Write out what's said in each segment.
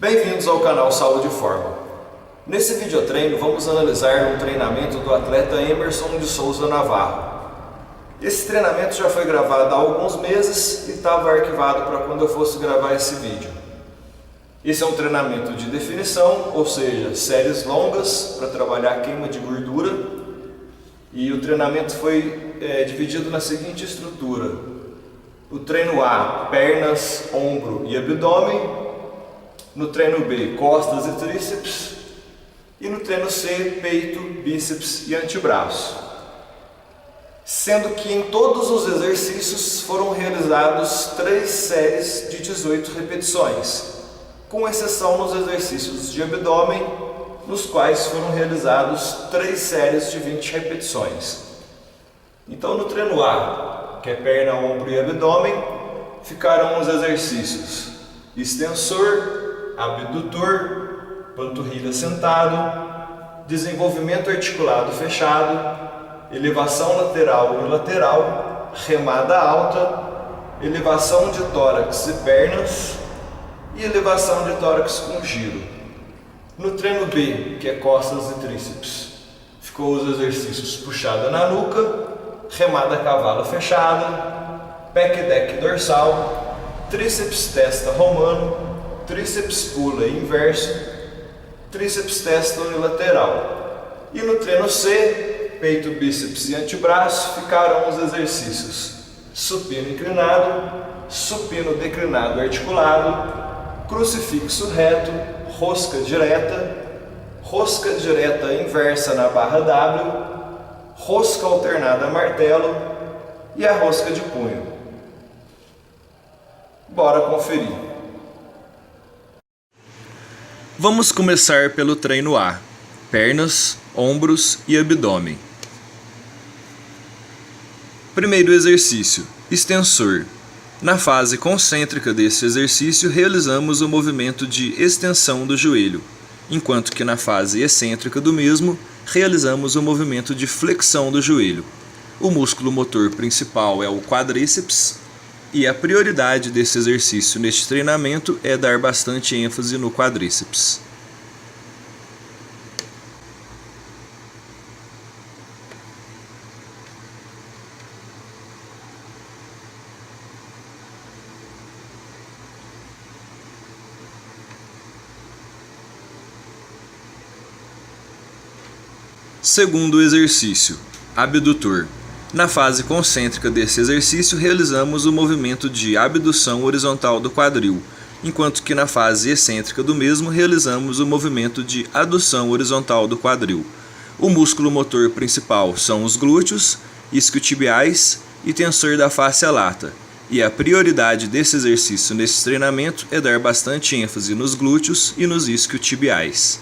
Bem-vindos ao canal Saúde e Forma. Nesse videotreino vamos analisar um treinamento do atleta Emerson de Souza Navarro. Esse treinamento já foi gravado há alguns meses e estava arquivado para quando eu fosse gravar esse vídeo. Esse é um treinamento de definição, ou seja, séries longas para trabalhar queima de gordura. E o treinamento foi dividido na seguinte estrutura: o treino A, pernas, ombro e abdômen. No treino B, costas e tríceps. E no treino C, peito, bíceps e antebraço. Sendo que em todos os exercícios foram realizados 3 séries de 18 repetições, com exceção nos exercícios de abdômen, nos quais foram realizados 3 séries de 20 repetições. Então no treino A, que é perna, ombro e abdômen, ficaram os exercícios extensor, abdutor, panturrilha sentado, desenvolvimento articulado fechado, elevação lateral e unilateral, remada alta, elevação de tórax e pernas e elevação de tórax com giro. No treino B, que é costas e tríceps, ficou os exercícios puxada na nuca, remada cavalo fechada, pec deck dorsal, tríceps testa romano, tríceps pula inverso, tríceps testa unilateral. E no treino C, peito, bíceps e antebraço, ficaram os exercícios supino inclinado, supino declinado articulado, crucifixo reto, rosca direta inversa na barra W, rosca alternada martelo e a rosca de punho. Bora conferir. Vamos começar pelo treino A, pernas, ombros e abdômen. Primeiro exercício, extensor. Na fase concêntrica desse exercício, realizamos o movimento de extensão do joelho, enquanto que na fase excêntrica do mesmo, realizamos o movimento de flexão do joelho. O músculo motor principal é o quadríceps, e a prioridade desse exercício neste treinamento é dar bastante ênfase no quadríceps. Segundo exercício, abdutor. Na fase concêntrica desse exercício, realizamos o movimento de abdução horizontal do quadril, enquanto que na fase excêntrica do mesmo, realizamos o movimento de adução horizontal do quadril. O músculo motor principal são os glúteos, isquiotibiais e tensor da fáscia lata, e a prioridade desse exercício nesse treinamento é dar bastante ênfase nos glúteos e nos isquiotibiais.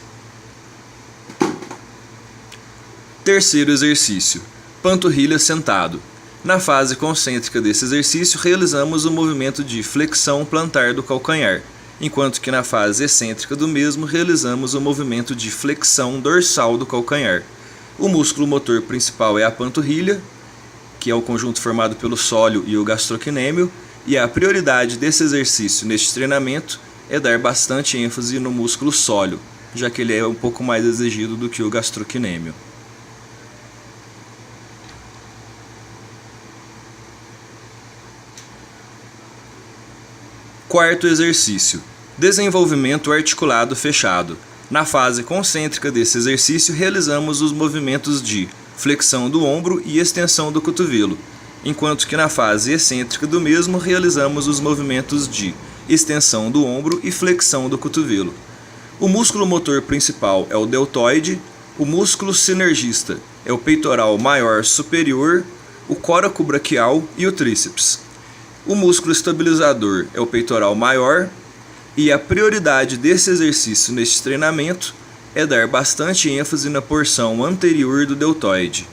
Terceiro exercício, panturrilha sentado. Na fase concêntrica desse exercício, realizamos o movimento de flexão plantar do calcanhar, enquanto que na fase excêntrica do mesmo, realizamos o movimento de flexão dorsal do calcanhar. O músculo motor principal é a panturrilha, que é o conjunto formado pelo sólio e o gastrocnêmio, e a prioridade desse exercício neste treinamento é dar bastante ênfase no músculo sólio, já que ele é um pouco mais exigido do que o gastrocnêmio. Quarto exercício, desenvolvimento articulado fechado. Na fase concêntrica desse exercício, realizamos os movimentos de flexão do ombro e extensão do cotovelo, enquanto que na fase excêntrica do mesmo, realizamos os movimentos de extensão do ombro e flexão do cotovelo. O músculo motor principal é o deltoide, o músculo sinergista é o peitoral maior superior, o coracobraquial e o tríceps. O músculo estabilizador é o peitoral maior, e a prioridade desse exercício neste treinamento é dar bastante ênfase na porção anterior do deltoide.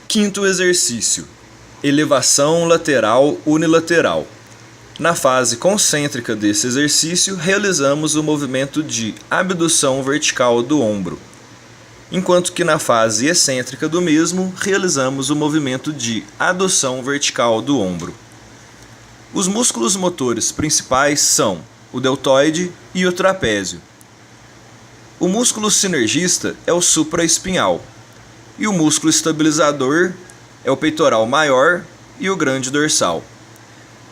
Quinto exercício, elevação lateral unilateral. Na fase concêntrica desse exercício, realizamos o movimento de abdução vertical do ombro, enquanto que na fase excêntrica do mesmo, realizamos o movimento de adução vertical do ombro. Os músculos motores principais são o deltoide e o trapézio. O músculo sinergista é o supraespinhal e o músculo estabilizador é o peitoral maior e o grande dorsal.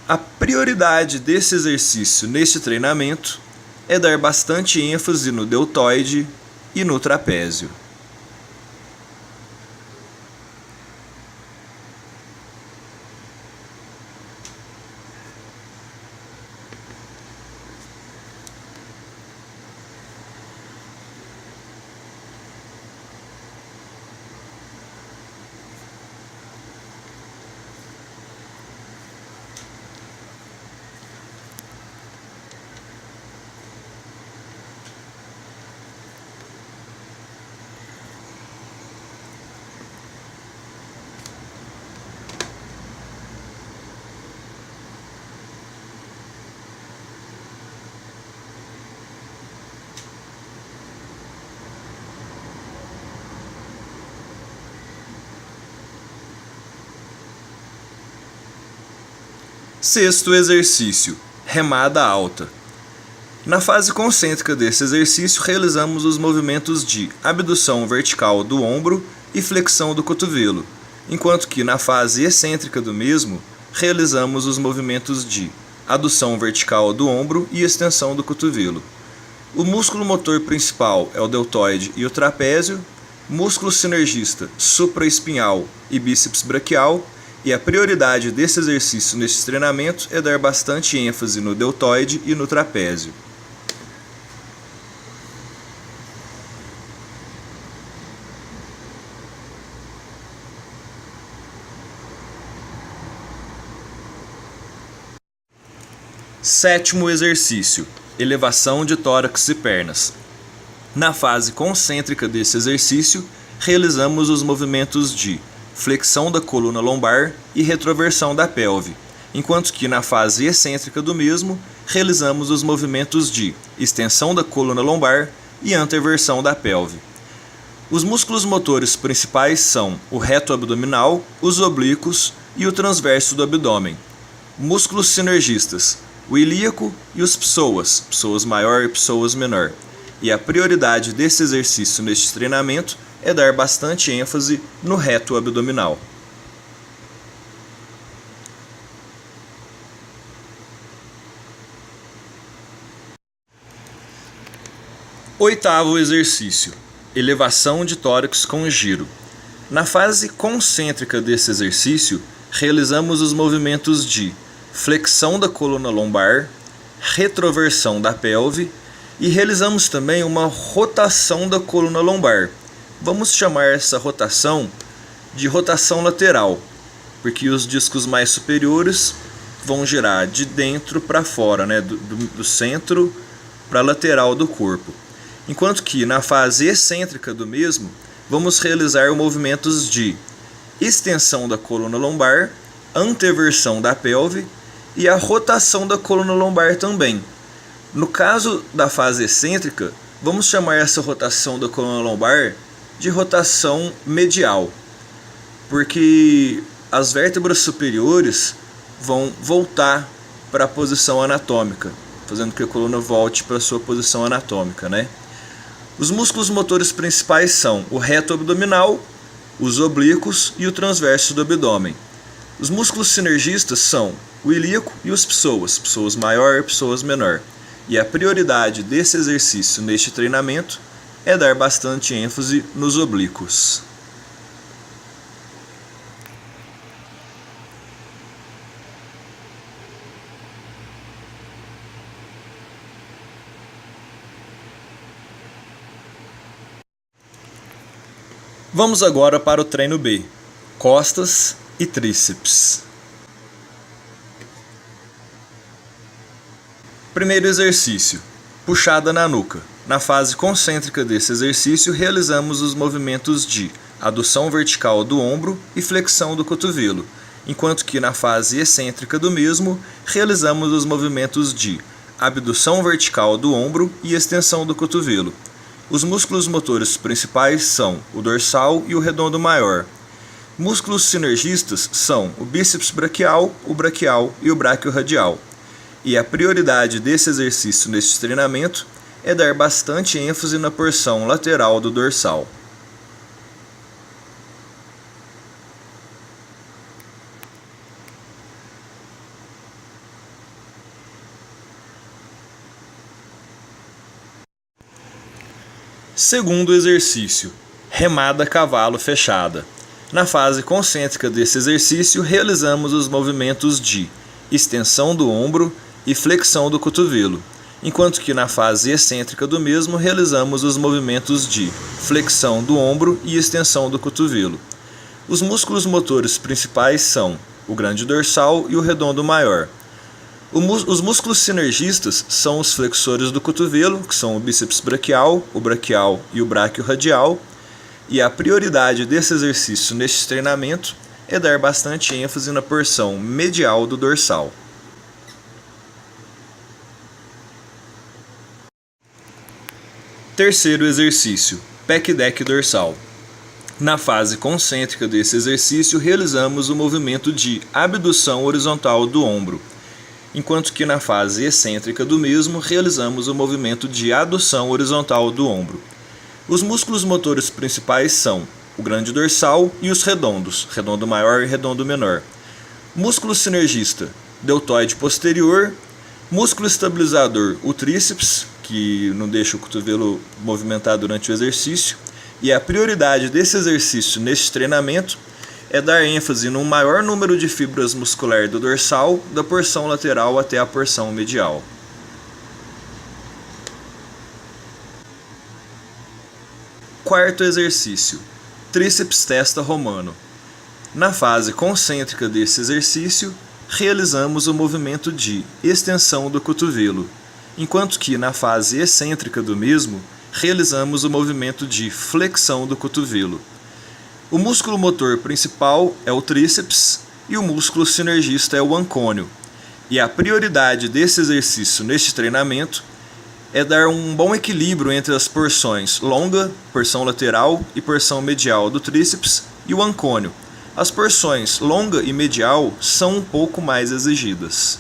A prioridade desse exercício neste treinamento é dar bastante ênfase no deltoide e no trapézio. Sexto exercício, remada alta. Na fase concêntrica desse exercício, realizamos os movimentos de abdução vertical do ombro e flexão do cotovelo, enquanto que na fase excêntrica do mesmo, realizamos os movimentos de adução vertical do ombro e extensão do cotovelo. O músculo motor principal é o deltoide e o trapézio, músculo sinergista supraespinhal e bíceps braquial, e a prioridade desse exercício neste treinamento é dar bastante ênfase no deltoide e no trapézio. Sétimo exercício, elevação de tórax e pernas. Na fase concêntrica desse exercício, realizamos os movimentos de flexão da coluna lombar e retroversão da pelve, enquanto que na fase excêntrica do mesmo, realizamos os movimentos de extensão da coluna lombar e anteversão da pelve. Os músculos motores principais são o reto abdominal, os oblíquos e o transverso do abdômen. Músculos sinergistas, o ilíaco e os psoas, psoas maior e psoas menor. E a prioridade desse exercício neste treinamento é dar bastante ênfase no reto abdominal. Oitavo exercício, elevação de tórax com giro. Na fase concêntrica desse exercício, realizamos os movimentos de flexão da coluna lombar, retroversão da pelve e realizamos também uma rotação da coluna lombar. Vamos chamar essa rotação de rotação lateral, porque os discos mais superiores vão girar de dentro para fora, né? do centro para a lateral do corpo. Enquanto que na fase excêntrica do mesmo, vamos realizar movimentos de extensão da coluna lombar, anteversão da pelve e a rotação da coluna lombar também. No caso da fase excêntrica, vamos chamar essa rotação da coluna lombar de rotação medial, porque as vértebras superiores vão voltar para a posição anatômica, fazendo que a coluna volte para a sua posição anatômica, né? Os músculos motores principais são o reto abdominal, os oblíquos e o transverso do abdômen. Os músculos sinergistas são o ilíaco e os psoas, psoas maior e psoas menor. E a prioridade desse exercício neste treinamento é dar bastante ênfase nos oblíquos. Vamos agora para o treino B, costas e tríceps. Primeiro exercício, puxada na nuca. Na fase concêntrica desse exercício, realizamos os movimentos de adução vertical do ombro e flexão do cotovelo, enquanto que na fase excêntrica do mesmo, realizamos os movimentos de abdução vertical do ombro e extensão do cotovelo. Os músculos motores principais são o dorsal e o redondo maior. Músculos sinergistas são o bíceps braquial, o braquial e o bráquio radial. E a prioridade desse exercício neste treinamento é dar bastante ênfase na porção lateral do dorsal. Segundo exercício, remada cavalo fechada. Na fase concêntrica desse exercício, realizamos os movimentos de extensão do ombro e flexão do cotovelo, enquanto que na fase excêntrica do mesmo, realizamos os movimentos de flexão do ombro e extensão do cotovelo. Os músculos motores principais são o grande dorsal e o redondo maior. Os músculos sinergistas são os flexores do cotovelo, que são o bíceps braquial e o bráquio radial, e a prioridade desse exercício neste treinamento é dar bastante ênfase na porção medial do dorsal. Terceiro exercício, pec deck dorsal. Na fase concêntrica desse exercício, realizamos o movimento de abdução horizontal do ombro, enquanto que na fase excêntrica do mesmo, realizamos o movimento de adução horizontal do ombro. Os músculos motores principais são o grande dorsal e os redondos, redondo maior e redondo menor. Músculo sinergista, deltoide posterior. Músculo estabilizador, o tríceps, que não deixa o cotovelo movimentar durante o exercício. E a prioridade desse exercício neste treinamento é dar ênfase no maior número de fibras musculares do dorsal, da porção lateral até a porção medial. Quarto exercício, tríceps testa romano. Na fase concêntrica desse exercício, realizamos o movimento de extensão do cotovelo, enquanto que na fase excêntrica do mesmo, realizamos o movimento de flexão do cotovelo. O músculo motor principal é o tríceps e o músculo sinergista é o ancônio. E a prioridade desse exercício neste treinamento é dar um bom equilíbrio entre as porções longa, porção lateral e porção medial do tríceps e o ancônio. As porções longa e medial são um pouco mais exigidas.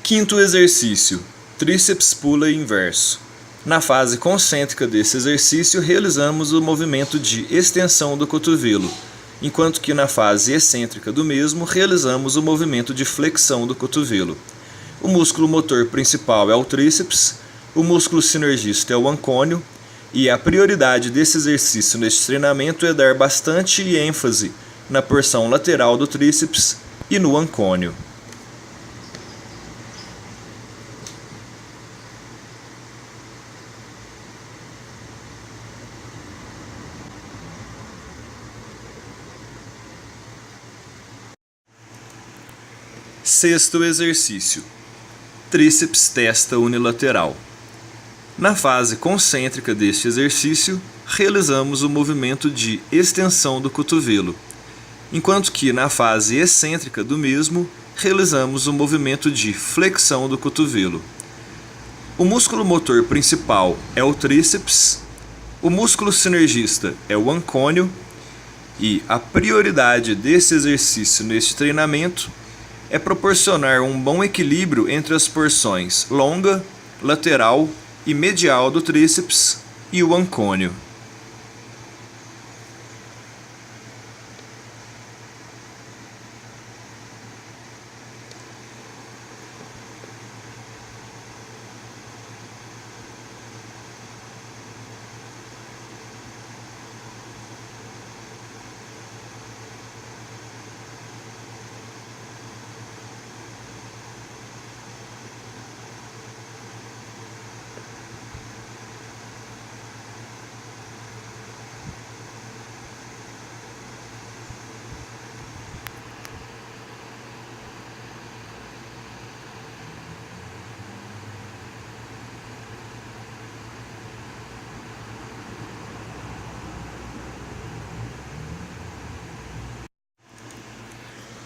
Quinto exercício, tríceps pula inverso. Na fase concêntrica desse exercício, realizamos o movimento de extensão do cotovelo, enquanto que na fase excêntrica do mesmo, realizamos o movimento de flexão do cotovelo. O músculo motor principal é o tríceps, o músculo sinergista é o ancônio, e a prioridade desse exercício neste treinamento é dar bastante ênfase na porção lateral do tríceps e no ancônio. Sexto exercício, tríceps testa unilateral. Na fase concêntrica deste exercício, realizamos o movimento de extensão do cotovelo, enquanto que na fase excêntrica do mesmo, realizamos o movimento de flexão do cotovelo. O músculo motor principal é o tríceps, o músculo sinergista é o ancônio, e a prioridade desse exercício neste treinamento é proporcionar um bom equilíbrio entre as porções longa, lateral e medial do tríceps e o ancônio.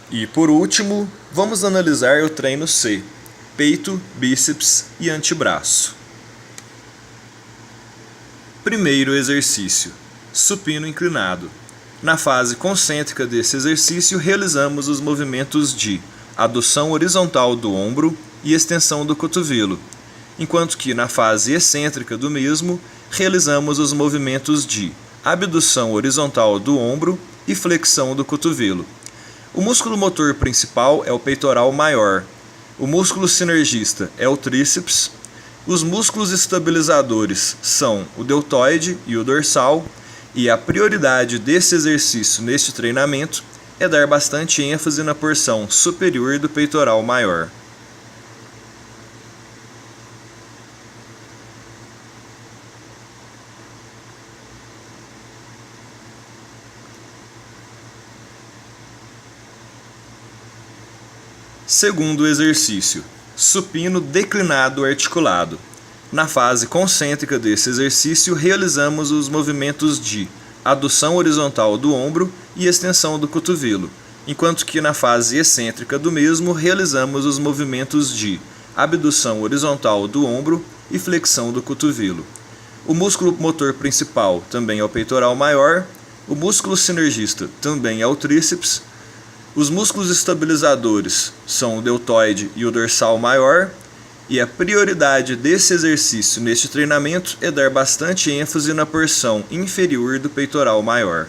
E por último, vamos analisar o treino C, peito, bíceps e antebraço. Primeiro exercício, supino inclinado. Na fase concêntrica desse exercício, realizamos os movimentos de adução horizontal do ombro e extensão do cotovelo, enquanto que na fase excêntrica do mesmo, realizamos os movimentos de abdução horizontal do ombro e flexão do cotovelo. O músculo motor principal é o peitoral maior, o músculo sinergista é o tríceps, os músculos estabilizadores são o deltoide e o dorsal, e a prioridade desse exercício neste treinamento é dar bastante ênfase na porção superior do peitoral maior. Segundo exercício, supino declinado articulado. Na fase concêntrica desse exercício, realizamos os movimentos de adução horizontal do ombro e extensão do cotovelo, enquanto que na fase excêntrica do mesmo, realizamos os movimentos de abdução horizontal do ombro e flexão do cotovelo. O músculo motor principal também é o peitoral maior, o músculo sinergista também é o tríceps, os músculos estabilizadores são o deltoide e o dorsal maior, e a prioridade desse exercício neste treinamento é dar bastante ênfase na porção inferior do peitoral maior.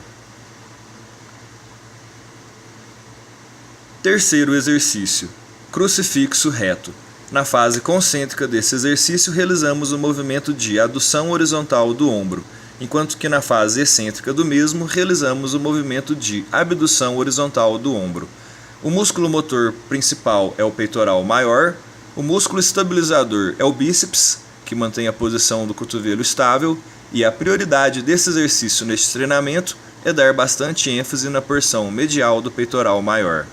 Terceiro exercício, crucifixo reto. Na fase concêntrica desse exercício, realizamos o movimento de adução horizontal do ombro, enquanto que na fase excêntrica do mesmo, realizamos o movimento de abdução horizontal do ombro. O músculo motor principal é o peitoral maior, o músculo estabilizador é o bíceps, que mantém a posição do cotovelo estável, e a prioridade desse exercício neste treinamento é dar bastante ênfase na porção medial do peitoral maior.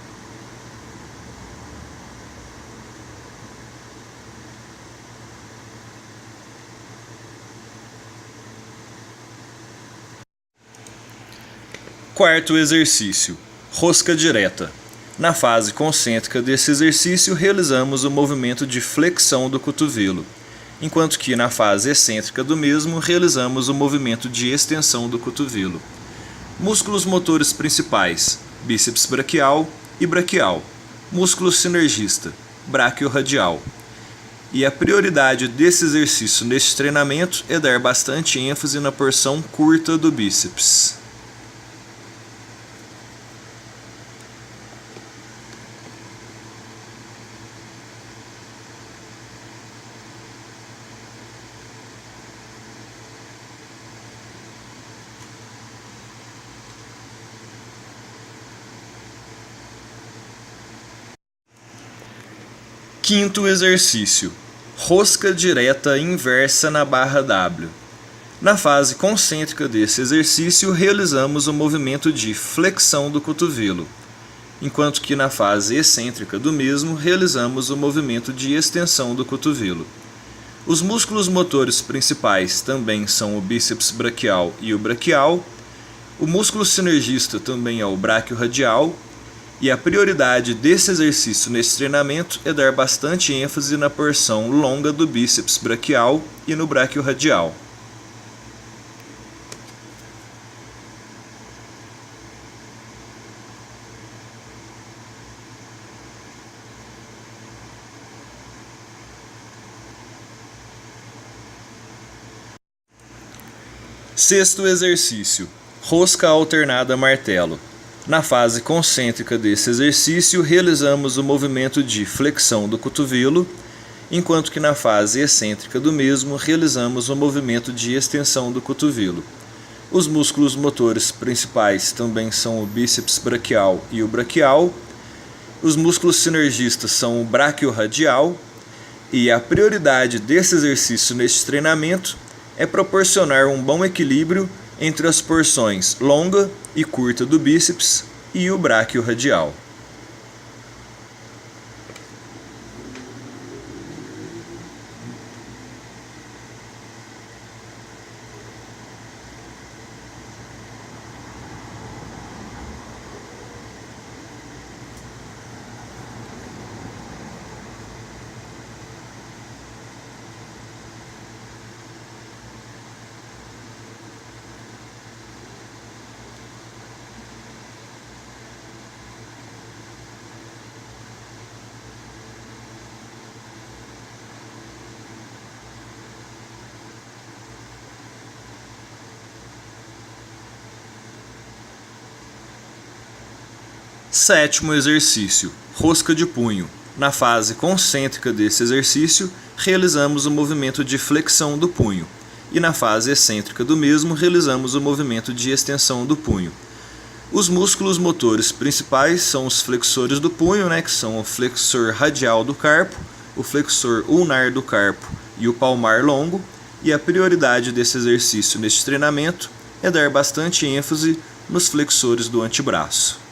Quarto exercício, rosca direta. Na fase concêntrica desse exercício, realizamos o movimento de flexão do cotovelo, enquanto que na fase excêntrica do mesmo, realizamos o movimento de extensão do cotovelo. Músculos motores principais, bíceps braquial e braquial. Músculo sinergista, braquiorradial. E a prioridade desse exercício neste treinamento é dar bastante ênfase na porção curta do bíceps. Quinto exercício, rosca direta inversa na barra W. Na fase concêntrica desse exercício, realizamos o movimento de flexão do cotovelo, enquanto que na fase excêntrica do mesmo, realizamos o movimento de extensão do cotovelo. Os músculos motores principais também são o bíceps braquial e o braquial, o músculo sinergista também é o braquiorradial, e a prioridade desse exercício nesse treinamento é dar bastante ênfase na porção longa do bíceps braquial e no braquiorradial. Sexto exercício, rosca alternada martelo. Na fase concêntrica desse exercício, realizamos o movimento de flexão do cotovelo, enquanto que na fase excêntrica do mesmo, realizamos o movimento de extensão do cotovelo. Os músculos motores principais também são o bíceps braquial e o braquial. Os músculos sinergistas são o braquiorradial, e a prioridade desse exercício neste treinamento é proporcionar um bom equilíbrio entre as porções longa e curta do bíceps e o braquiorradial. Sétimo exercício, rosca de punho. Na fase concêntrica desse exercício, realizamos o movimento de flexão do punho. E na fase excêntrica do mesmo, realizamos o movimento de extensão do punho. Os músculos motores principais são os flexores do punho, que são o flexor radial do carpo, o flexor ulnar do carpo e o palmar longo. E a prioridade desse exercício neste treinamento é dar bastante ênfase nos flexores do antebraço.